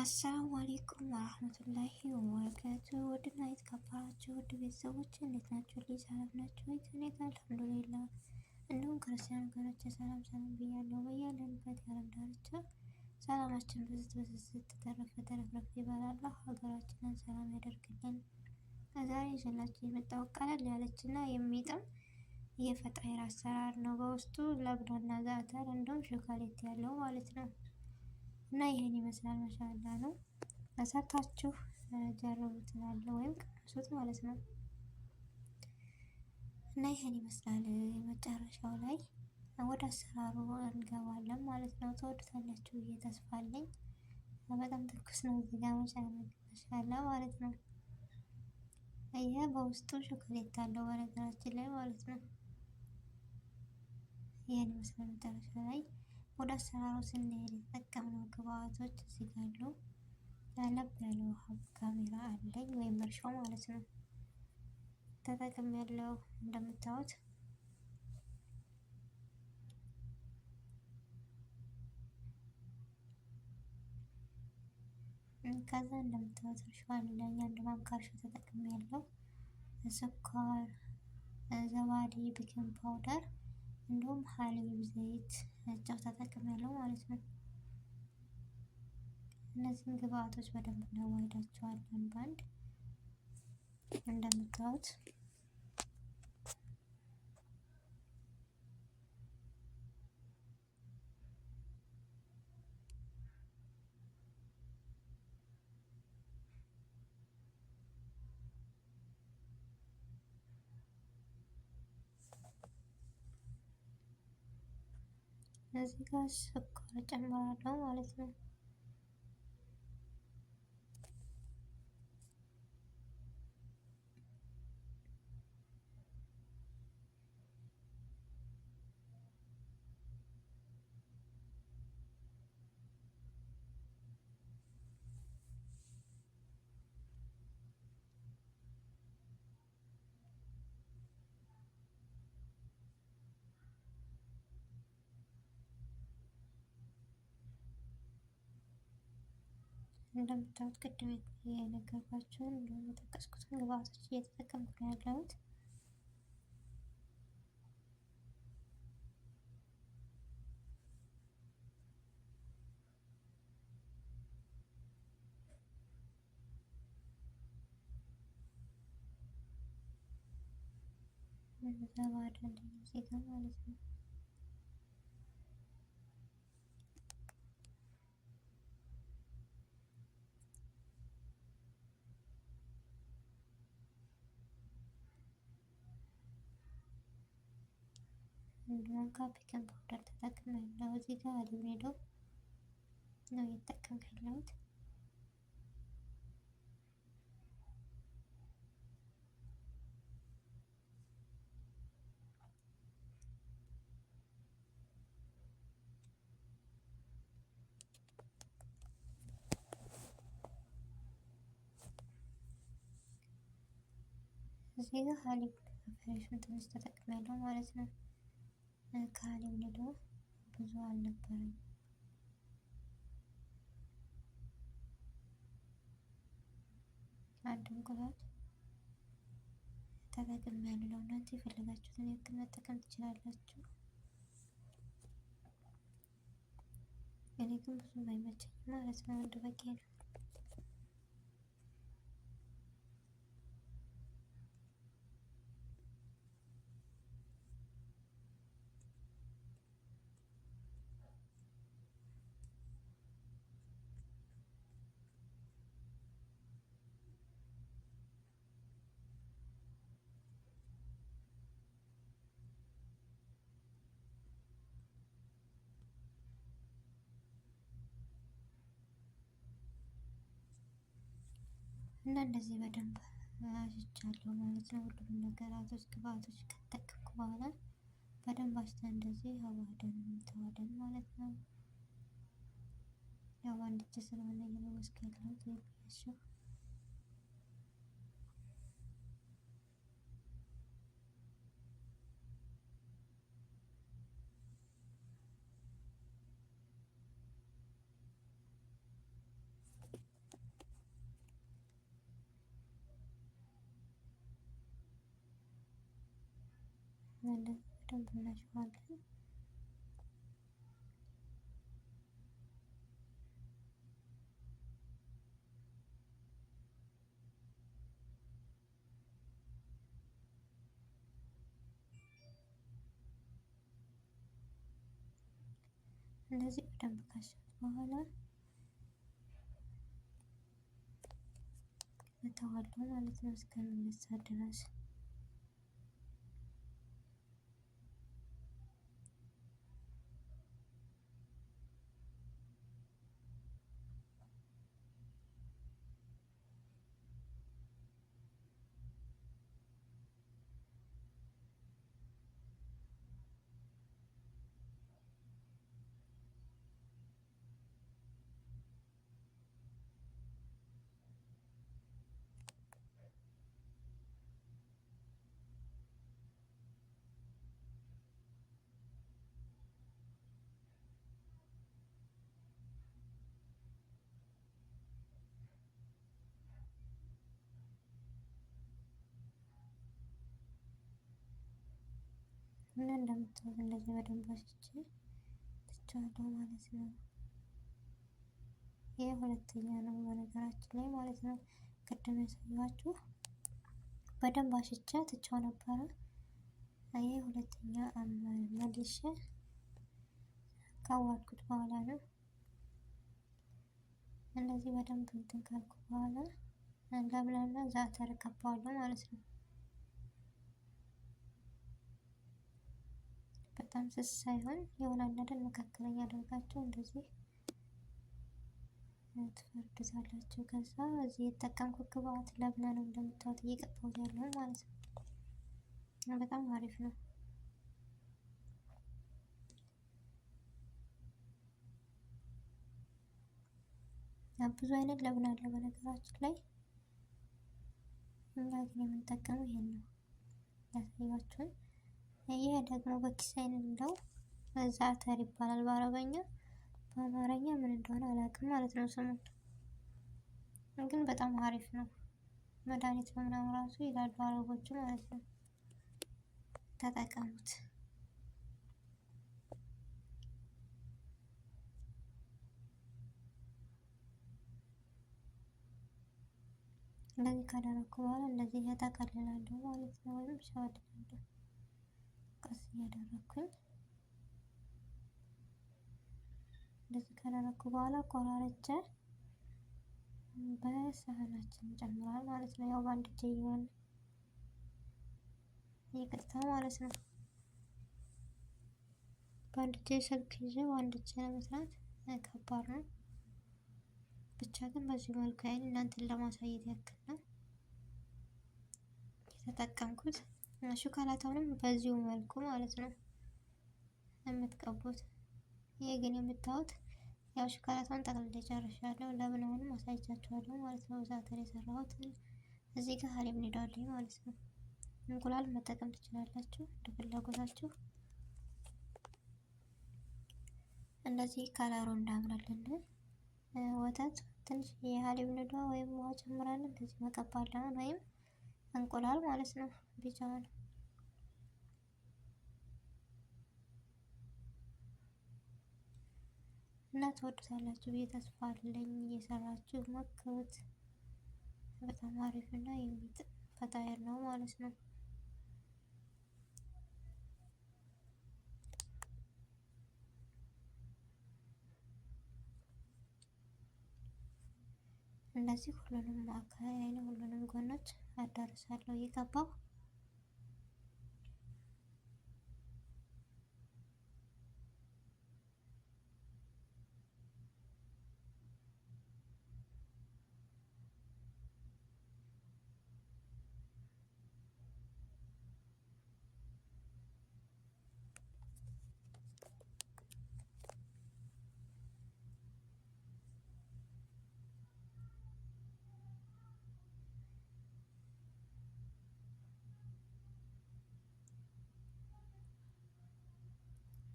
አሰላሙ አሌይኩም ወረህመቱላሂ ወበረካቱ። ውድና የተከበራችሁ ውድ ቤተሰቦች እንዴት ናችሁ? ልጅ ሰላም ናችሁ ወይ? ከእኔ ጋር አልሐምዱሊላህ። እንዲሁም ክርስቲያን ወገኖቼ ሰላም ሰላም ብያለሁ። በያለንበት የዓለም ዳርቻ ሰላማችን ብዝት ተረፍረፍ ይበላል። ሀገራችንን ሰላም ያደርግልን። ዛሬ ይዤላችሁ የመጣሁት ቀለል ያለችና የሚጥም የፈጣይር አሰራር ነው። በውስጡ ለብናና ዛተር እንዲሁም ሾኮሌት ያለው ማለት ነው። እና ይሄን ይመስላል። ማሻአላ ነው። ሰርታችሁ ጀርቡት እላለሁ ወይም ቀምሱት ማለት ነው። እና ይሄን ይመስላል። መጨረሻው ላይ ወደ አሰራሩ እንገባለን ማለት ነው። ትወዱታላችሁ ብዬ ተስፋ አለኝ። በጣም ትኩስ ነው። እዚህ ጋር ማሻአላ ማለት ነው። ይሄ በውስጡ ሾኮሌት አለው በነገራችን ላይ ማለት ነው። ይሄን ይመስላል መጨረሻ ላይ ወደ አሰራሩ ስንሄድ የተጠቀምነው ግብአቶች እዚህ ጋር አሉ። ለብ ያለ ውሃ ካሜራ አለኝ ወይም እርሾ ማለት ነው ተጠቅም ያለው እንደምታዩት። ከዛ እንደምታዩት እርሾ አለኝ። አንድ ማንኪያ እርሾ ተጠቅም ያለው ስኳር፣ ዘባዲ፣ ቤኪንግ ፓውደር እንዲሁም ሀሊብ፣ ዘይት፣ ጨው ተጠቅሜያለሁ ማለት ነው። እነዚህን ግብአቶች በደንብ እናዋህዳቸዋለን በአንድ እንደምታዩት። እዚህ ጋር ስኳር እጨምራለሁ ማለት ነው። እንደምታዩት ቅድም የነገርኳችሁን እንዲሁም የጠቀስኩትን ግብአቶች እየተጠቀምኩ ነው ያለሁት። ዘባድ አለኝ እዚህ ጋር ማለት ነው። እንዲሁም ቤኪንግ ፓውደር ተጠቅሜያለሁ። እዚህ ጋር አልሚዶ ነው እየተጠቀምኩ ያለሁት። እዚህ ጋር ሀሊብ ፍሬሹን ትንሽ ተጠቅሜያለሁ ማለት ነው። ከሀሊብ ኒዶ ብዙ አልነበረም። አንድ እንቁላል ተጠቅሜያለሁ። እናንተ የፈለጋችሁትን ያክል መጠቀም ትችላላችሁ። እኔ ግን ብዙም አይመቸኝም ማለት ነው። አንድ በቂ ነው። እና እንደዚህ በደንብ አሽቻለሁ ማለት ነው። ሁሉንም ነገራቶች ግብአቶች ከተጠቀምኩ በኋላ በደንብ አሽተን እንደዚህ አዋህደን እንተዋለን ማለት ነው። ያው አንድ እጅ ስለሆነ እየለወስኩ ያለሁት ያሻው እንደዚህ በደንብ እናሸዋለን። እንደዚህ በደንብ ካሸሁት በኋላ እተዋለሁ ማለት ነው እስከሚነሳ ድረስ። እና እንደምታዩት እንደዚህ በደንብ አሽቼ ትቼዋለሁ ማለት ነው። ይሄ ሁለተኛ ነው በነገራችን ላይ ማለት ነው። ቅድም ያሳየኋችሁ በደንብ አሽቼ ትቼው ነበረ። ይሄ ሁለተኛ መልሼ ካዋልኩት በኋላ ነው። እንደዚህ በደንብ እንትን ካልኩ በኋላ ለብላና ዛተር እቀባዋለሁ ማለት ነው። በጣም ስስ ሳይሆን ይሆናል አይደል? መካከለኛ አድርጋችሁ እንደዚህ ትፈርዱታላችሁ። ከዛ እዚህ የተጠቀምኩት ግብአት ለብና ነው እንደምታዩት እየቀባሁት ያለው ማለት ነው። በጣም አሪፍ ነው። ብዙ አይነት ለብና አለ በነገራችን ላይ። እኛ ግን የምንጠቀመው ይሄን ነው ያሳያችሁን። ይሄ ደግሞ በኪሳይን እንደው ዛተር ይባላል በአረበኛ። በአማርኛ ምን እንደሆነ አላውቅም ማለት ነው ስሙን። ግን በጣም አሪፍ ነው። መድኃኒት ነው ምናምን ራሱ ይላሉ አረቦቹ ማለት ነው። ተጠቀሙት። እንደዚህ ካደረኩ በኋላ እንደዚህ እጠቀልላለሁ ማለት ነው። ወይም ሸወድላለሁ ቀስ እያደረኩኝ እንደዚህ ካደረኩ በኋላ ቆራርጬ በሳህናችን እንጨምራለን ማለት ነው። ያው በአንድ እጄ ይሆን ይቅርታ ማለት ነው። በአንድ እጄ ስልክ ይዤ በአንድ እጄ ለመስራት ከባድ ነው። ብቻ ግን በዚህ መልኩ አይን እናንተን ለማሳየት ያክል ነው የተጠቀምኩት። ሹካላታውንም በዚሁ መልኩ ማለት ነው የምትቀቡት። ይሄ ግን የምታዩት ያው ሹካላታውን ጠቅልዬ ጨርሻለሁ። ለብናውንም አሳይቻችኋለሁ ማለት ነው። ዛተር የሰራሁት እዚህ ጋር ሀሊብ ኒዳለኝ ማለት ነው። እንቁላል መጠቀም ትችላላችሁ እንደ ፍላጎታችሁ። እንደዚህ ከለሩ እንዳምራልን ወተት ትንሽ የሀሊብ ንዷ ወይም ውሃ ጨምራለን እንደዚህ መቀባለን ወይም እንቁላል ማለት ነው ቢጫውን። እና ትወዱታላችሁ ብዬ ተስፋ አለኝ። እየሰራችሁ ሞክሩት። በጣም አሪፍ እና የሚጥም ፈጣየር ነው ማለት ነው። እንደዚህ ሁሉንም አካባቢ ሁሉንም ጎኖች አዳርሳለሁ እየቀባሁ።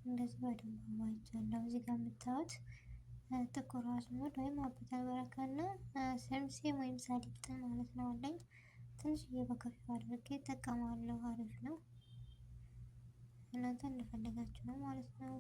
እንደዚህ በደንብ አዋህጃለሁ። እዚህ ጋር የምታዩት ጥቁር አዝሙድ ወይም አብታ በረካና ሰምሴም ወይም ሰሊጥ ማለት ነው አለኝ። ትንሽዬ በከፊ አድርጌ እጠቀማለሁ። አሪፍ ነው። እናንተ እንደፈለጋችሁ ነው ማለት ነው።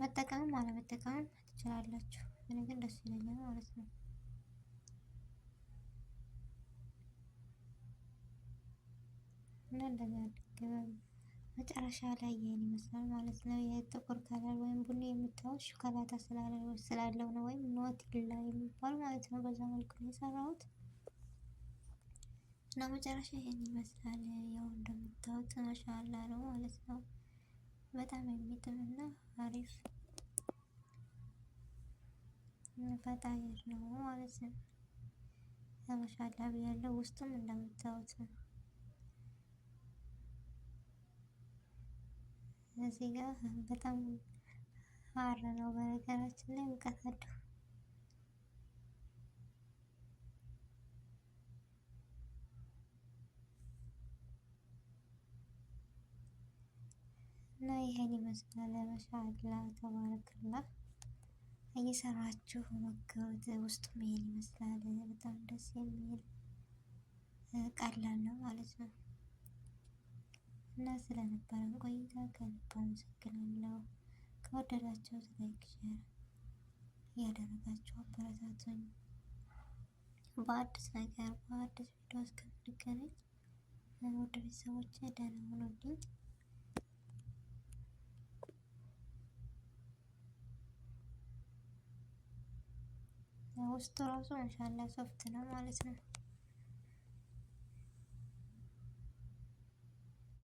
መጠቀምም አለመጠቀምም ትችላላችሁ። እኔ ግን ደስ ይለኛል ማለት ነው። እና እንደዚህ አድርገን መጨረሻ ላይ ይሄን ይመስላል ማለት ነው። የጥቁር ከለር ወይም ቡኒ የምታዩት ሾኮላታ ስላለው ነው፣ ወይም ኖቴላ የሚባል ማለት ነው። በዛ መልኩ ነው የሰራሁት እና መጨረሻ ይሄን ይመስላል። ያው እንደምታዩት ማሻአላ ነው ማለት ነው። በጣም የሚጥም እና አሪፍ ፈጣይር ነው ማለት ነው። ማሻአላ ብያለሁ። ውስጡም እንደምታዩት ነው። እዚህ ጋር በጣም ሀር ነው በነገራችን ላይ ሙቀት አለው እና ይሄን ይመስላል። ማሻአላ ተባረክላ እየሰራችሁ ሞክሩት። ውስጡም ይሄን ይመስላል። በጣም ደስ የሚል ቀላል ነው ማለት ነው። እና ስለነበረን ቆይታ ከልብ አመሰግናለሁ። ከወደዳችሁት ላይክ፣ ሼር እያደረጋችሁ አበረታቱኝ። በአዲስ ነገር በአዲስ ቪዲዮ እስከምንገናኝ ውድ ቤተሰቦቼ ደህና ሁኑልኝ። ውስጡ ራሱ ማሻአላ ሶፍት ነው ማለት ነው።